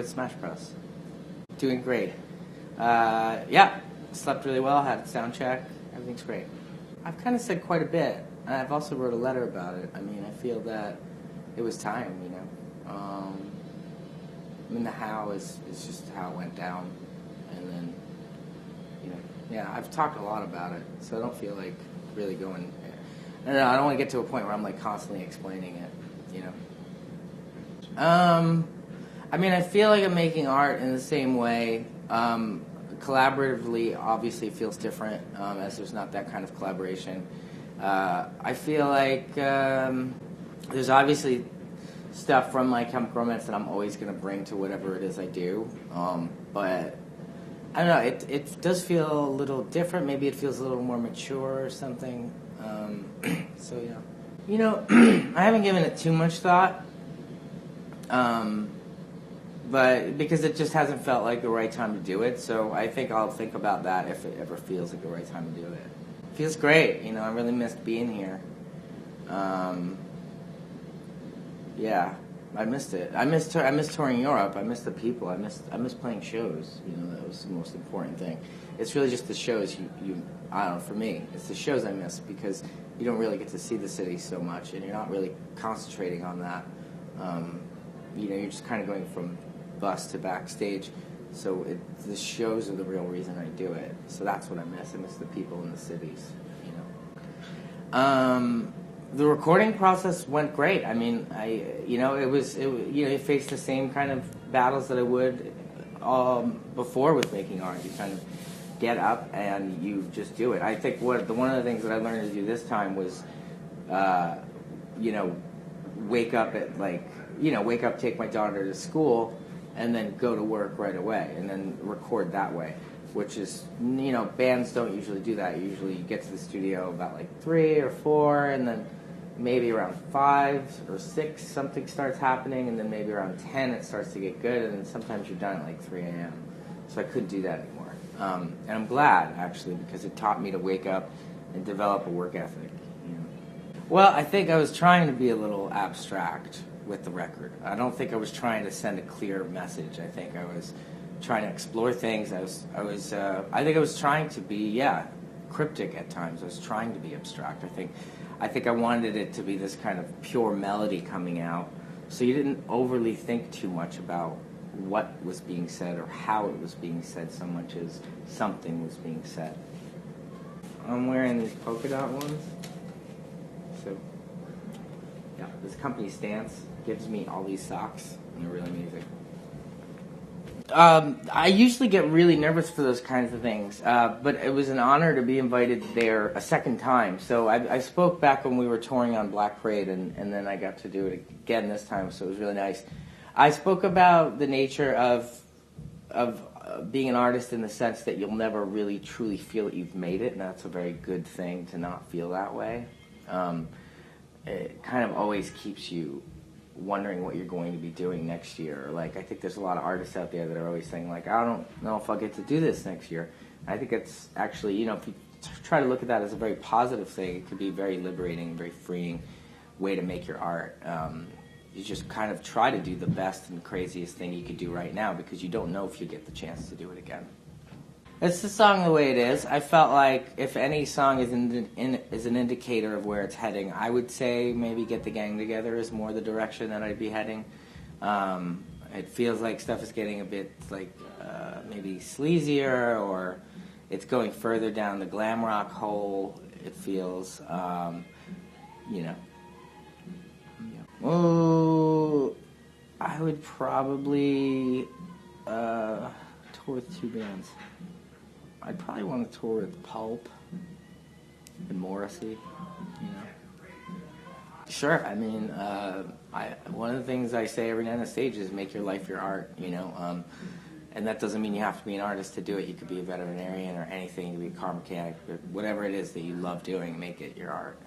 Smash Bros. Doing great. Yeah, slept really well, had a sound check, everything's great. I've kind of said quite a bit, and I've also wrote a letter about it. I mean, I feel that it was time, you know. I mean, the how is just how it went down, and then, you know, yeah, I've talked a lot about it, so I don't feel like really going, I don't want to get to a point where I'm like constantly explaining it, you know. I mean, I feel like I'm making art in the same way. Collaboratively, obviously, it feels different, as there's not that kind of collaboration. I feel like there's obviously stuff from my Chemical Romance that I'm always going to bring to whatever it is I do. But I don't know, it does feel a little different. Maybe it feels a little more mature or something. So, yeah. You know, I haven't given it too much thought. But because it just hasn't felt like the right time to do it, so I think I'll think about that if it ever feels like the right time to do it. It feels great, you know. I really missed being here. Yeah, I missed it. I missed touring Europe. I missed the people. I missed playing shows. You know, that was the most important thing. It's really just the shows you I don't know. For me, it's the shows I miss because you don't really get to see the city so much, and you're not really concentrating on that. You know, you're just kind of going from bus to backstage, so the shows are the real reason I do it. So that's what I miss. I miss the people in the cities, you know. The recording process went great. I mean, you face the same kind of battles that I would before with making art. You kind of get up and you just do it. I think one of the things that I learned to do this time was, you know, wake up, take my daughter to school, and then go to work right away, and then record that way, which is, you know, bands don't usually do that. Usually you get to the studio about like 3 or 4, and then maybe around 5 or 6 something starts happening, and then maybe around 10 it starts to get good, and then sometimes you're done at like 3 a.m. So I couldn't do that anymore. And I'm glad, actually, because it taught me to wake up and develop a work ethic. You know? Well, I think I was trying to be a little abstract with the record. I don't think I was trying to send a clear message. I think I was trying to explore things. I think I was trying to be, cryptic at times. I was trying to be abstract. I think I wanted it to be this kind of pure melody coming out, so you didn't overly think too much about what was being said or how it was being said so much as something was being said. I'm wearing these polka dot ones. So, yeah, this company Stance gives me all these socks, and they're really amazing. I usually get really nervous for those kinds of things, but it was an honor to be invited there a second time. So I spoke back when we were touring on Black Parade, and then I got to do it again this time, so it was really nice. I spoke about the nature of being an artist in the sense that you'll never really truly feel that you've made it, and that's a very good thing to not feel that way. It kind of always keeps you wondering what you're going to be doing next year. Like, I think there's a lot of artists out there that are always saying, like, I don't know if I'll get to do this next year. And I think it's actually, you know, if you try to look at that as a very positive thing, it could be a very liberating, very freeing way to make your art. You just kind of try to do the best and craziest thing you could do right now because you don't know if you get the chance to do it again. It's the song the way it is. I felt like if any song is an indicator of where it's heading, I would say maybe Get the Gang Together is more the direction that I'd be heading. It feels like stuff is getting a bit like maybe sleazier, or it's going further down the glam rock hole. It feels, you know. Oh, I would probably tour with 2 bands. I'd probably want to tour with Pulp and Morrissey, you know. Sure, I mean, one of the things I say every night on the stage is make your life your art, you know. And that doesn't mean you have to be an artist to do it. You could be a veterinarian or anything. You could be a car mechanic, or whatever it is that you love doing, make it your art.